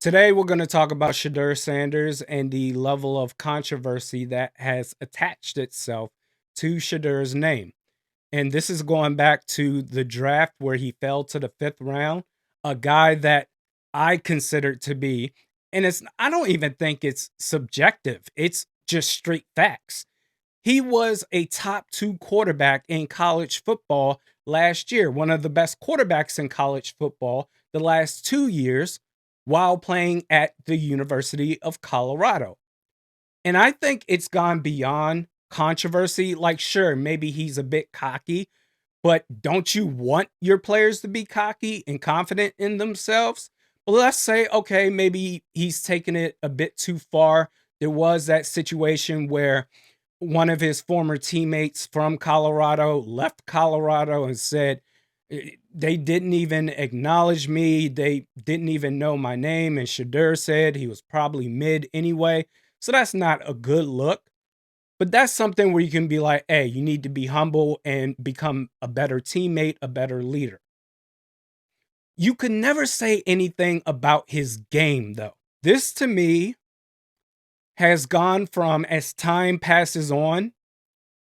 Today, we're going to talk about Shedeur Sanders and the level of controversy that has attached itself to Shedeur's name. And this is going back to the draft where he fell to the fifth round, a guy that I considered to be, and I don't even think it's subjective, it's just straight facts. He was a top two quarterback in college football last year, one of the best quarterbacks in college football the last 2 years while playing at the University of Colorado. And I think it's gone beyond controversy. Like, sure, maybe he's a bit cocky, but don't you want your players to be cocky and confident in themselves? But let's say, okay, maybe he's taken it a bit too far. There was that situation where one of his former teammates from Colorado left Colorado and said, they didn't even acknowledge me. They didn't even know my name. And Shedeur said he was probably mid anyway. So that's not a good look. But that's something where you can be like, hey, you need to be humble and become a better teammate, a better leader. You could never say anything about his game, though. This to me has gone from, as time passes on,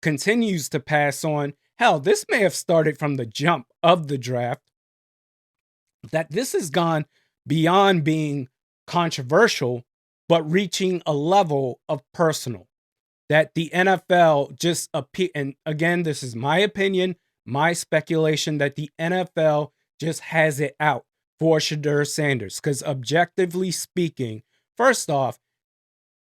continues to pass on. Hell, this may have started from the jump of the draft, that this has gone beyond being controversial, but reaching a level of personal. That the NFL just appear, and again, this is my opinion, my speculation, that the NFL just has it out for Shedeur Sanders. Because objectively speaking, first off,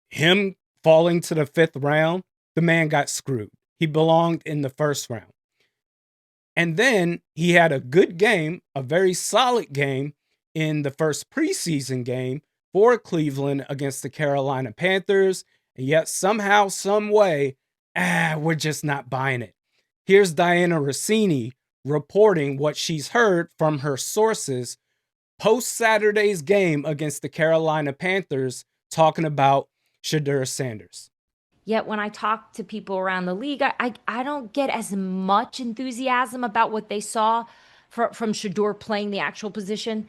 him falling to the fifth round, the man got screwed. He belonged in the first round. And then he had a good game, a very solid game in the first preseason game for Cleveland against the Carolina Panthers. And yet somehow, some way, we're just not buying it. Here's Diana Rossini reporting what she's heard from her sources post Saturday's game against the Carolina Panthers, talking about Shedeur Sanders. Yet when I talk to people around the league, I don't get as much enthusiasm about what they saw from Shador playing the actual position.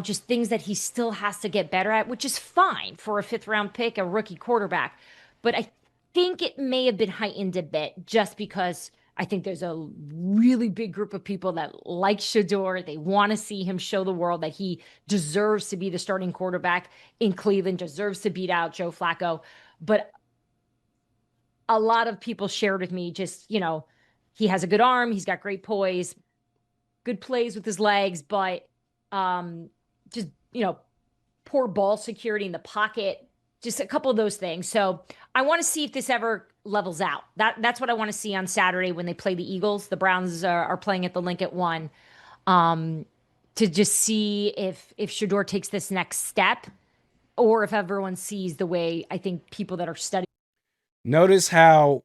Just things that he still has to get better at, which is fine for a fifth round pick, a rookie quarterback. But I think it may have been heightened a bit just because I think there's a really big group of people that like Shador. They want to see him show the world that he deserves to be the starting quarterback in Cleveland, deserves to beat out Joe Flacco. But a lot of people shared with me just, he has a good arm, he's got great poise, good plays with his legs, but just, poor ball security in the pocket, just a couple of those things. So I want to see if this ever levels out. That's what I want to see on Saturday when they play the Eagles. The Browns are playing at the Link at 1. To just see if Shador takes this next step or if everyone sees the way I think people that are studying. Notice how,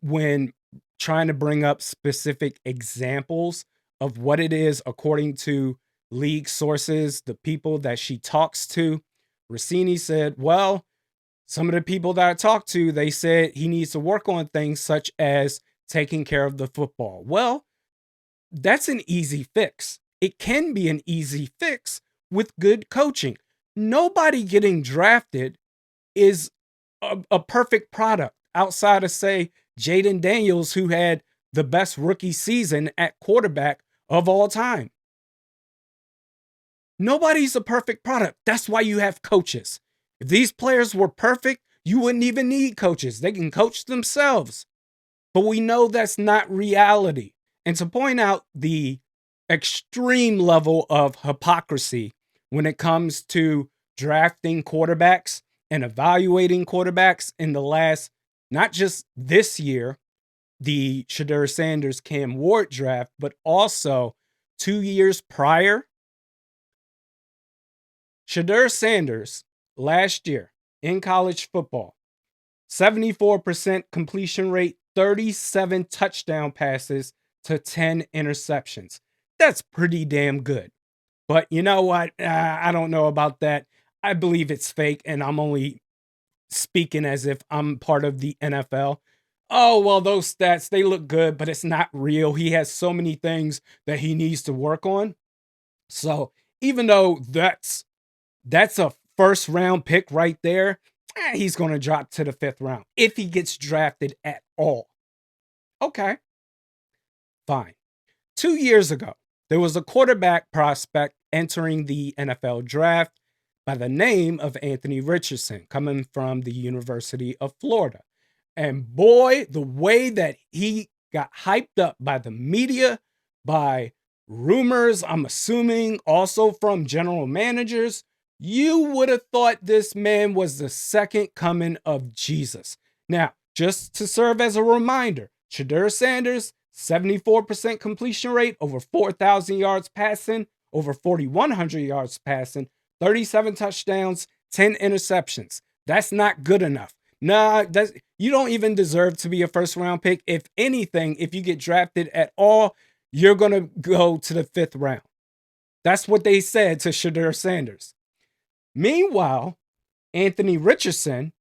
when trying to bring up specific examples of what it is according to league sources, the people that she talks to, Rossini said, well, some of the people that I talked to, they said he needs to work on things such as taking care of the football. Well, that's an easy fix. It can be an easy fix with good coaching. Nobody getting drafted is a perfect product outside of, say, Jaden Daniels, who had the best rookie season at quarterback of all time. Nobody's a perfect product. That's why you have coaches. If these players were perfect, you wouldn't even need coaches. They can coach themselves. But we know that's not reality. And to point out the extreme level of hypocrisy when it comes to drafting quarterbacks and evaluating quarterbacks in the last, not just this year, the Shedeur Sanders Cam Ward draft, but also 2 years prior. Shedeur Sanders last year in college football, 74% completion rate, 37 touchdown passes to 10 interceptions. That's pretty damn good. But you know what? I don't know about that. I believe it's fake, and I'm only speaking as if I'm part of the NFL. Oh, well, those stats, they look good, but it's not real. He has so many things that he needs to work on. So even though that's a first round pick right there, he's going to drop to the 5th round if he gets drafted at all. Okay, fine. 2 years ago, there was a quarterback prospect entering the NFL draft by the name of Anthony Richardson, coming from the University of Florida. And boy, the way that he got hyped up by the media, by rumors, I'm assuming also from general managers, you would have thought this man was the second coming of Jesus. Now, just to serve as a reminder, Shedeur Sanders, 74% completion rate, over 4,000 yards passing, over 4,100 yards passing, 37 touchdowns, 10 interceptions. That's not good enough. Nah, you don't even deserve to be a first round pick. If anything, if you get drafted at all, you're going to go to the 5th round. That's what they said to Shedeur Sanders. Meanwhile, Anthony Richardson,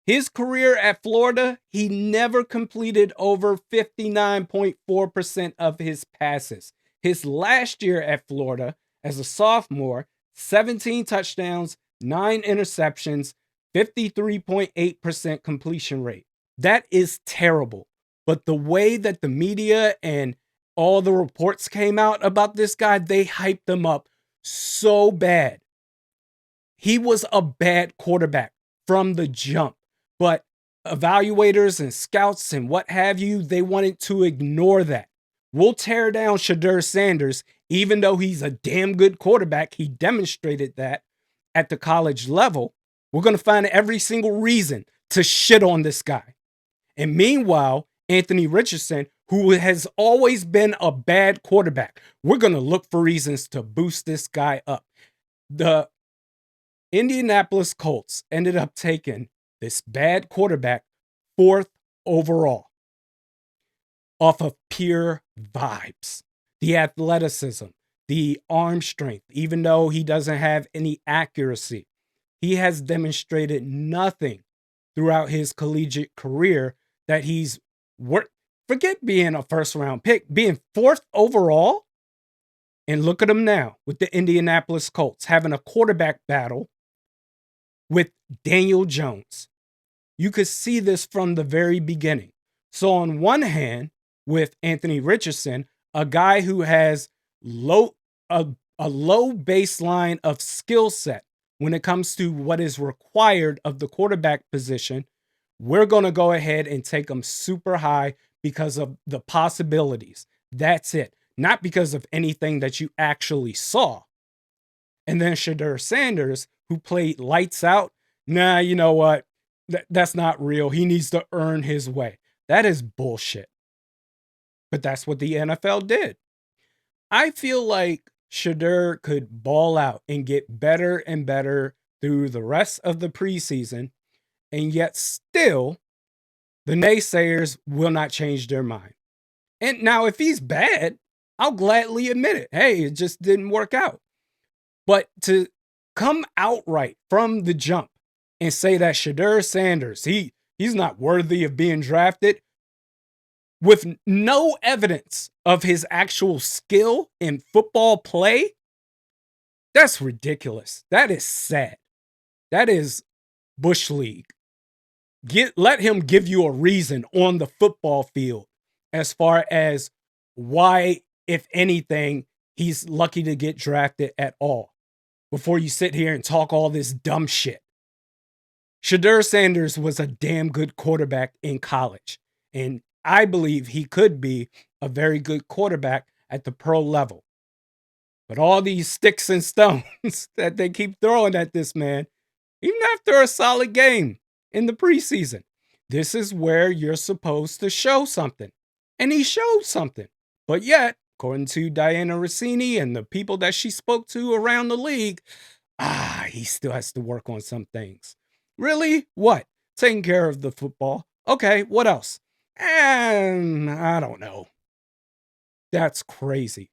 his career at Florida, he never completed over 59.4% of his passes. His last year at Florida as a sophomore, 17 touchdowns, 9 interceptions, 53.8% completion rate. That is terrible. But the way that the media and all the reports came out about this guy, they hyped him up so bad. He was a bad quarterback from the jump. But evaluators and scouts and what have you, they wanted to ignore that. We'll tear down Shedeur Sanders, even though he's a damn good quarterback. He demonstrated that at the college level. We're going to find every single reason to shit on this guy. And meanwhile, Anthony Richardson, who has always been a bad quarterback, we're going to look for reasons to boost this guy up. The Indianapolis Colts ended up taking this bad quarterback 4th overall off of pure vibes, the athleticism, the arm strength. Even though he doesn't have any accuracy, he has demonstrated nothing throughout his collegiate career that he's worth. Forget being a first round pick, being 4th overall. And look at him now with the Indianapolis Colts having a quarterback battle with Daniel Jones. You could see this from the very beginning. So on one hand, with Anthony Richardson, a guy who has a low baseline of skill set when it comes to what is required of the quarterback position, we're going to go ahead and take him super high because of the possibilities. That's it. Not because of anything that you actually saw. And then Shedeur Sanders, who played lights out, nah, you know what? That's not real. He needs to earn his way. That is bullshit. But that's what the NFL did. I feel like Shedeur could ball out and get better and better through the rest of the preseason, and yet still, the naysayers will not change their mind. And now, if he's bad, I'll gladly admit it. Hey, it just didn't work out. But to come outright from the jump and say that Shedeur Sanders, he's not worthy of being drafted with no evidence of his actual skill in football play, that's ridiculous. That is sad. That is Bush League. Let him give you a reason on the football field as far as why, if anything, he's lucky to get drafted at all before you sit here and talk all this dumb shit. Shedeur Sanders was a damn good quarterback in college, and I believe he could be a very good quarterback at the pro level. But all these sticks and stones that they keep throwing at this man, even after a solid game in the preseason, this is where you're supposed to show something. And he showed something. But yet, according to Diana Rossini and the people that she spoke to around the league, he still has to work on some things. Really? What? Taking care of the football. Okay, what else? And I don't know. That's crazy.